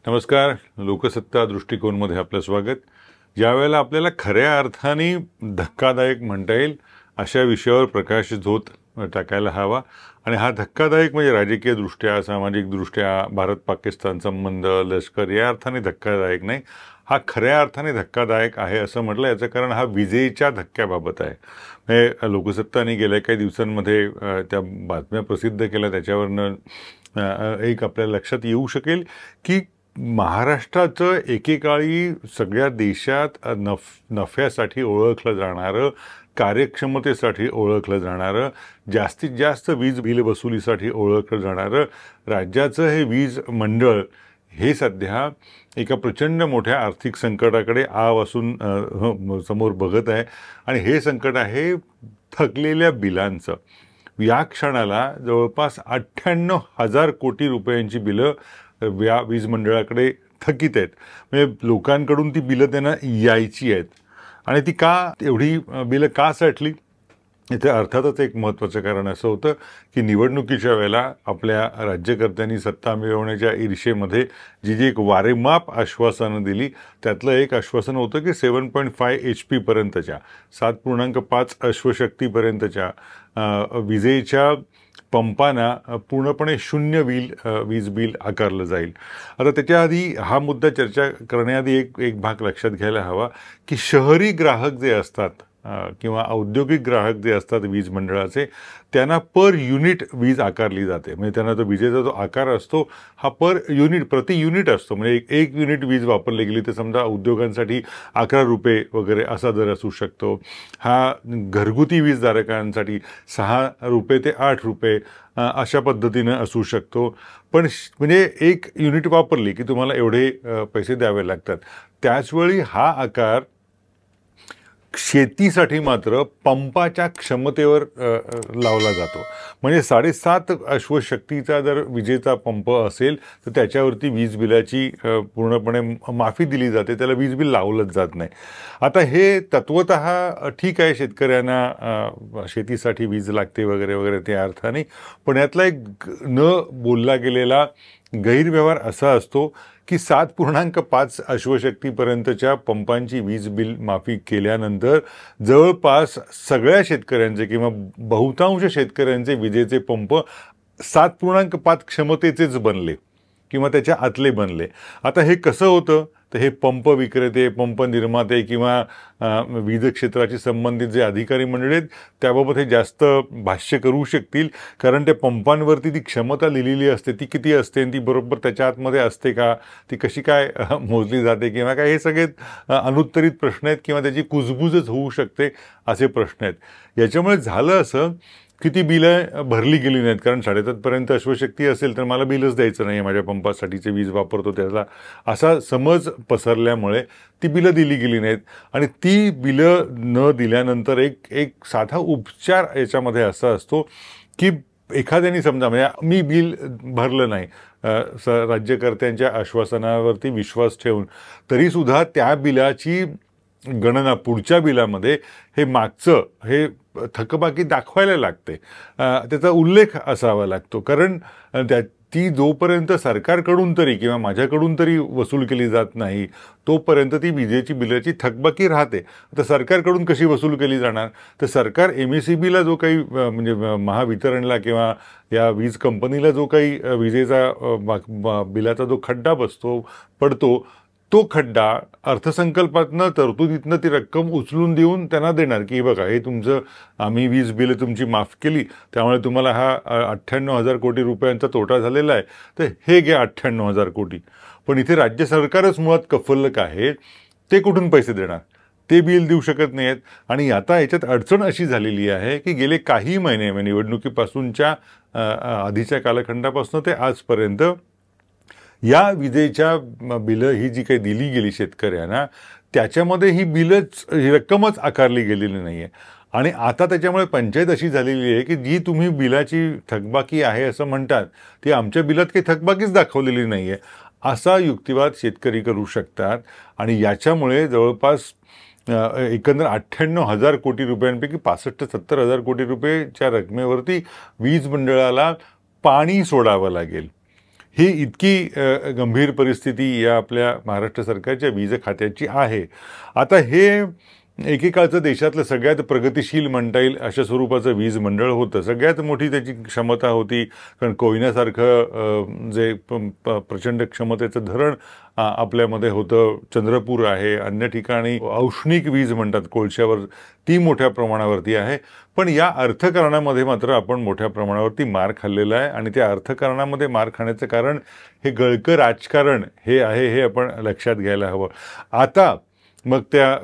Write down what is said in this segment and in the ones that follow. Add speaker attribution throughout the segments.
Speaker 1: नमस्कार. लोकसत्ता दृष्टिकोनमध्ये आपलं स्वागत. ज्यावेळेला आपल्याला खऱ्या अर्थाने धक्कादायक म्हणता येईल अशा विषयावर प्रकाश झोत टाकायला हवा. आणि हा धक्कादायक म्हणजे राजकीयदृष्ट्या, सामाजिकदृष्ट्या, भारत-पाकिस्तान संबंध, लष्कर या अर्थाने धक्कादायक नाही. हा खऱ्या अर्थाने धक्कादायक आहे असं म्हटलं. याचं कारण हा विजेच्या धक्क्याबाबत आहे. म्हणजे लोकसत्ताने गेल्या काही दिवसांमध्ये त्या बातम्या प्रसिद्ध केल्या. त्याच्यावरनं एक आपल्या लक्षात येऊ शकेल की महाराष्ट्राचं एकेकाळी सगळ्या देशात नफ्यासाठी ओळखलं जाणारं, कार्यक्षमतेसाठी ओळखलं जाणारं, जास्तीत जास्त वीज बिल वसुलीसाठी ओळखलं जाणारं राज्याचं हे वीज मंडळ हे सध्या एका प्रचंड मोठ्या आर्थिक संकटाकडे आवासून समोर बघत आहे. आणि हे संकट आहे थकलेल्या बिलांचं. या क्षणाला जवळपास 98,000 कोटी रुपयांची बिलं या वीज मंडळाकडे थकीत आहेत. म्हणजे लोकांकडून ती बिलं त्यांना यायची आहेत. आणि ती का एवढी बिलं का साठली? इथे अर्थातच एक महत्त्वाचं कारण असं होतं की निवडणुकीच्या वेळेला आपल्या राज्यकर्त्यांनी सत्ता मिळवण्याच्या ईर्षेमध्ये जी एक वारेमाप आश्वासनं दिली, त्यातलं एक आश्वासन होतं की 7.5 HP पर्यंतच्या 7.5 अश्वशक्तीपर्यंतच्या विजेच्या पंपांना पूर्णपणे शून्य वीज बिल आकारलं जाईल. आता त्याच्या आधी हा मुद्दा चर्चा करण्याआधी एक भाग लक्षात घ्यायला हवा की शहरी ग्राहक जे असतात किंवा औद्योगिक ग्राहक जे असतात वीज मंडळाचे, त्यांना पर युनिट वीज आकारली जाते. म्हणजे त्यांना तो विजेचा जो आकार असतो हा प्रति युनिट असतो. म्हणजे एक युनिट वीज वापरली गेली तर समजा उद्योगांसाठी 11 रुपये वगैरे असा दर असू शकतो. हा घरगुती वीजधारकांसाठी 6 रुपये ते 8 रुपये अशा पद्धतीनं असू शकतो. पण म्हणजे एक युनिट वापरली की तुम्हाला एवढे पैसे द्यावे लागतात. त्याचवेळी हा आकार शेतीसाठी मात्र पंपाच्या क्षमतेवर लावला जातो. म्हणजे 7.5 अश्वशक्तीचा जर विजेचा पंप असेल तर त्याच्यावरती वीज बिलाची पूर्णपणे माफी दिली जाते, त्याला वीज बिल लावलंच जात नाही. आता हे तत्वतः ठीक आहे, शेतकऱ्यांना शेतीसाठी वीज लागते वगैरे वगैरे त्या अर्थाने. पण यातला एक न बोलला गेलेला गैरव्यवहार असा असतो की 7.5 अश्वशक्तीपर्यंतच्या पंपांची वीज बिल माफी केल्यानंतर जवळपास सगळ्या शेतकऱ्यांचे किंवा बहुतांश शेतकऱ्यांचे विजेचे पंप 7.5 क्षमतेचेच बनले किंवा त्याच्या आतले बनले. आता हे कसं होतं? तर हे पंप विक्रेते, पंप निर्माते किंवा वीज क्षेत्राशी संबंधित जे अधिकारी मंडळी आहेत त्याबाबत हे जास्त भाष्य करू शकतील. कारण त्या पंपांवरती ती क्षमता लिहिलेली असते, ती किती असते आणि ती बरोबर त्याच्या आतमध्ये असते का, ती कशी काय मोजली जाते किंवा काय, हे सगळे अनुत्तरित प्रश्न आहेत किंवा त्याची कुजबुजच होऊ शकते असे प्रश्न आहेत. याच्यामुळे झालं असं की ती बिलं भरली गेली नाहीत. कारण 7.5 अश्वशक्ती असेल तर मला बिलच द्यायचं नाही, माझ्या पंपासाठीचे वीज वापरतो त्याला, असा समज पसरल्यामुळे ती बिलं दिली गेली नाहीत. आणि ती बिलं न दिल्यानंतर एक साधा उपचार याच्यामध्ये असा असतो की एखाद्याने समजा, म्हणजे मी बिल भरलं नाही, राज्यकर्त्यांच्या आश्वासनावरती विश्वास ठेवून, तरीसुद्धा त्या बिलाची गणना पुढच्या बिलामध्ये हे मागचं हे थकबाकी दाखवायला लागते, त्याचा उल्लेख असावा लागतो. कारण ती जोपर्यंत सरकारकडून तरी किंवा माझ्याकडून तरी वसूल केली जात नाही तोपर्यंत ती विजेची बिलाची थकबाकी राहते. आता सरकारकडून कशी वसूल केली जाणार? तर सरकार MSEBला जो काही म्हणजे महावितरणला किंवा या वीज कंपनीला जो काही विजेचा बिलाचा जो खड्डा पडतो तो खड्डा अर्थसंकल्पातनं तरतुदीतनं ती रक्कम उचलून देऊन त्यांना देणार की बघा, हे तुमचं आम्ही वीज बिलं तुमची माफ केली, त्यामुळे तुम्हाला हा 98,000 कोटी रुपयांचा तोटा झालेला आहे, तर हे घ्या 98,000 कोटी. पण इथे राज्य सरकारच मुळात कफल्लक आहे. ते कुठून पैसे देणार? ते बिल देऊ शकत नाही आहेत. आणि आता याच्यात अडचण अशी झालेली आहे की गेले काही महिने, म्हणजे निवडणुकीपासूनच्या आधीच्या कालखंडापासून ते आजपर्यंत या विजेच्या बिलं ही जी काही दिली गेली शेतकऱ्यांना, त्याच्यामध्ये ही रक्कमच आकारली गेलेली नाही आहे. आणि आता त्याच्यामुळे पंचायत अशी झालेली आहे की जी तुम्ही बिलाची थकबाकी आहे असं म्हणतात, ती आमच्या बिलात काही थकबाकीच दाखवलेली नाही आहे असा युक्तिवाद शेतकरी करू शकतात. आणि याच्यामुळे जवळपास एकंदर 98,000 कोटी रुपयांपैकी 65-70 हजार कोटी रुपयेच्या रकमेवरती वीज मंडळाला पाणी सोडावं लागेल. ही इतकी गंभीर परिस्थिती या आपल्या महाराष्ट्र सरकारच्या वीज खात्याची आहे. आता हे एकेकाळचं देशातलं सगळ्यात प्रगतिशील म्हणता येईल अशा स्वरूपाचं वीज मंडळ होतं. सगळ्यात मोठी त्याची क्षमता होती, कारण कोयनासारखं जे प्रचंड क्षमतेचं धरण आपल्यामध्ये होतं. चंद्रपूर आहे, अन्य ठिकाणी औष्णिक वीज म्हणतात कोळशावर, ती मोठ्या प्रमाणावरती आहे. पण या अर्थकारणामध्ये मात्र आपण मोठ्या प्रमाणावरती मार खाल्लेला आहे आणि त्या अर्थकारणामध्ये मार खाण्याचं कारण हे गळकं राजकारण हे आहे, हे आपण लक्षात घ्यायला हवं. आता मग त्या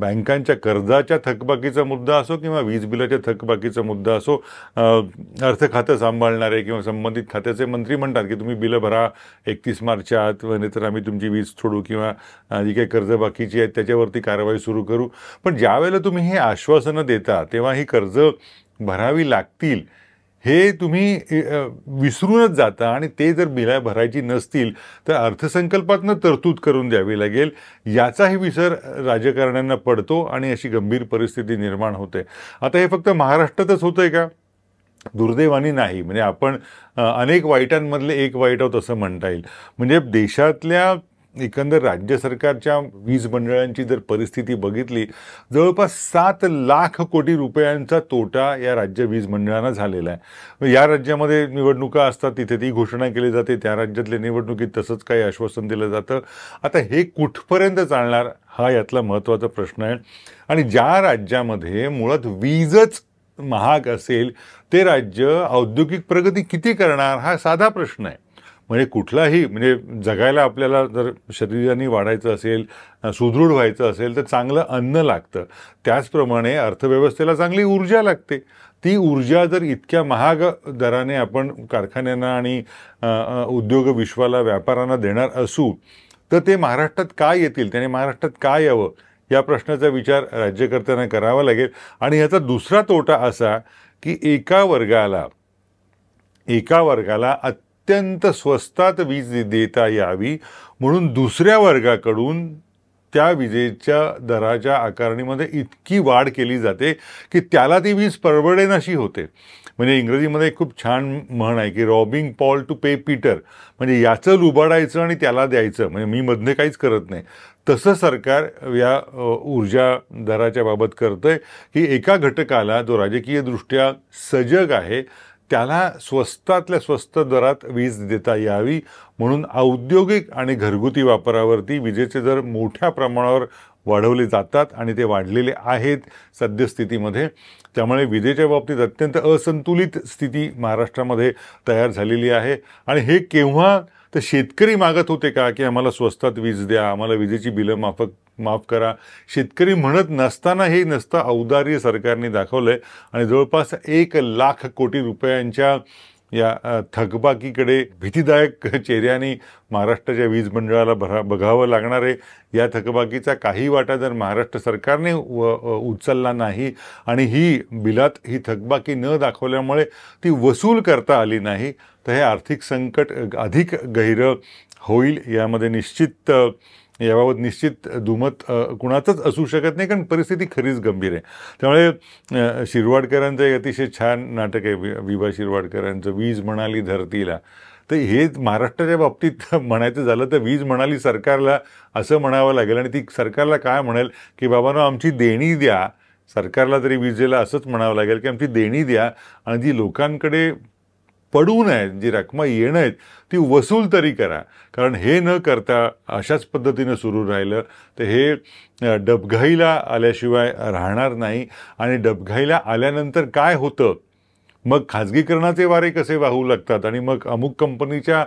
Speaker 1: बँकांच्या कर्जाच्या थकबाकीचा मुद्दा असो किंवा वीज बिलाच्या थकबाकीचा मुद्दा असो, अर्थ खातं सांभाळणारे किंवा संबंधित खात्याचे मंत्री म्हणतात की तुम्ही बिलं भरा 31 मार्चच्या आत, नाहीतर आम्ही तुमची वीज सोडू किंवा जी काही कर्ज बाकीची आहेत त्याच्यावरती कारवाई सुरू करू. पण ज्यावेळेला तुम्ही हे आश्वासनं देता तेव्हा ही कर्ज भरावी लागतील हे तुम्ही विसरूनच जाता आणि ते जर बिलं भरायची नसतील तर अर्थसंकल्पातनं तरतूद करून द्यावी लागेल याचाही विसर राजकारण्यांना पडतो आणि अशी गंभीर परिस्थिती निर्माण होते. आता हे फक्त महाराष्ट्रातच होतं आहे का? दुर्दैवाने नाही. म्हणजे आपण अनेक वाईटांमधले एक वाईट आहोत असं म्हणता येईल. म्हणजे देशातल्या एकंदर राज्य सरकारच्या वीज मंडळांची जर परिस्थिती बघितली, जवळपास 7 लाख कोटी रुपयांचा तोटा या राज्य वीज मंडळांना झालेला आहे. या राज्यामध्ये निवडणुका असतात, तिथे ती घोषणा केली जाते, त्या राज्यातल्या निवडणुकीत तसंच काही आश्वासन दिलं जातं. आता हे कुठपर्यंत चालणार हा यातला महत्त्वाचा प्रश्न आहे. आणि ज्या राज्यामध्ये मुळात वीजच महाग असेल ते राज्य औद्योगिक प्रगती किती करणार हा साधा प्रश्न आहे. म्हणजे कुठलाही म्हणजे जगायला आपल्याला जर शरीराने वाढायचं असेल, सुदृढ व्हायचं असेल तर चांगलं अन्न लागतं. त्याचप्रमाणे अर्थव्यवस्थेला चांगली ऊर्जा लागते. ती ऊर्जा जर इतक्या महाग दराने आपण कारखान्यांना आणि उद्योग विश्वाला व्यापाऱ्यांना देणार असू तर ते महाराष्ट्रात का येतील, त्याने महाराष्ट्रात का यावं या प्रश्नाचा विचार राज्यकर्त्यांना करावा लागेल. आणि याचा दुसरा तोटा असा की एका वर्गाला अत्यंत स्वस्तात वीज देता यावी म्हणून दुसऱ्या वर्गाकडून त्या विजेच्या दराच्या आकारणीमध्ये इतकी वाढ केली जाते की त्याला ती वीज परवडेनाशी होते. म्हणजे इंग्रजीमध्ये खूप छान म्हण आहे की robbing Paul to pay Peter, म्हणजे याचं लुबाडायचं आणि त्याला द्यायचं, म्हणजे मी मधले काहीच करत नाही. तसं सरकार या ऊर्जा दराच्या बाबत करतंय की एका घटकाला जो राजकीयदृष्ट्या सजग आहे त्याला स्वस्तातल्या स्वस्त दरात वीज देता यावी म्हणून औद्योगिक आणि घरगुती वापरावरती विजेचे दर मोठ्या प्रमाणावर वाढवले जातात आणि ते वाढलेले आहेत सद्यस्थितीमध्ये. त्यामुळे विजेच्या बाबतीत अत्यंत असंतुलित स्थिती महाराष्ट्रामध्ये तयार झालेली आहे. आणि हे केव्हा तर शेतकरी मागत होते का की आम्हाला स्वस्तात वीज द्या, आम्हाला विजेची बिलं माफ करा. शेतकरी म्हणत नसताना हे नसतं औदार्य सरकारने दाखवलं आहे आणि जवळपास 1 लाख कोटी रुपयांच्या या थकबाकीकडे भीतीदायक चेहऱ्याने महाराष्ट्राच्या वीज मंडळाला बघावं लागणार आहे. या थकबाकीचा काही वाटा जर महाराष्ट्र सरकारने उचलला नाही आणि ही बिलात ही थकबाकी न दाखवल्यामुळे ती वसूल करता आली नाही तर हे आर्थिक संकट अधिक गहिरं होईल. याबाबत निश्चित दुमत कुणाचंच असू शकत नाही, कारण परिस्थिती खरीच गंभीर आहे. त्यामुळे शिरवाडकरांचं एक अतिशय छान नाटक आहे विभा शिरवाडकरांचं, वीज म्हणाली धरतीला. तर हे महाराष्ट्राच्या बाबतीत म्हणायचं झालं तर वीज म्हणाली सरकारला असं म्हणावं लागेल. आणि ती सरकारला काय म्हणेल की बाबांनो आमची देणी द्या. सरकारला तरी विजेला असंच म्हणावं लागेल की आमची देणी द्या आणि जी लोकांकडे पडून आहेत, जी रकमा येणं आहेत ती वसूल तरी करा. कारण हे न करता अशाच पद्धतीनं सुरू राहिलं तर हे डबघाईला आल्याशिवाय राहणार नाही. आणि डबघाईला आल्यानंतर काय होतं, मग खाजगीकरणाचे वारे कसे वाहू लागतात आणि मग अमुक कंपनीच्या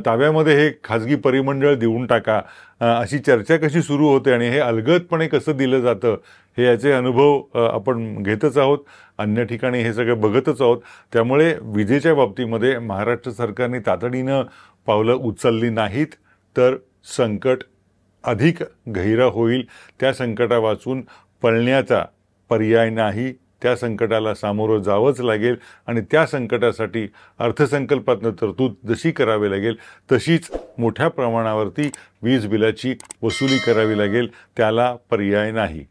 Speaker 1: ताब्यामध्ये हे खाजगी परिमंडळ देऊन टाका अशी चर्चा कशी सुरू होते आणि हे अलगदपणे कसं दिलं जातं हे याचे अनुभव आपण घेतच आहोत, अन्य ठिकाणी हे सगळं बघतच आहोत. त्यामुळे विजेच्या बाबतीमध्ये महाराष्ट्र सरकारने तातडीनं पावलं उचलली नाहीत तर संकट अधिक गहिरं होईल. त्या संकटावाचून पळण्याचा पर्याय नाही, त्या संकटाला सामोरं जावंच लागेल आणि त्या संकटासाठी अर्थसंकल्पातनं तरतूद जशी करावी लागेल तशीच मोठ्या प्रमाणावरती वीज बिलाची वसुली करावी लागेल, त्याला पर्याय नाही.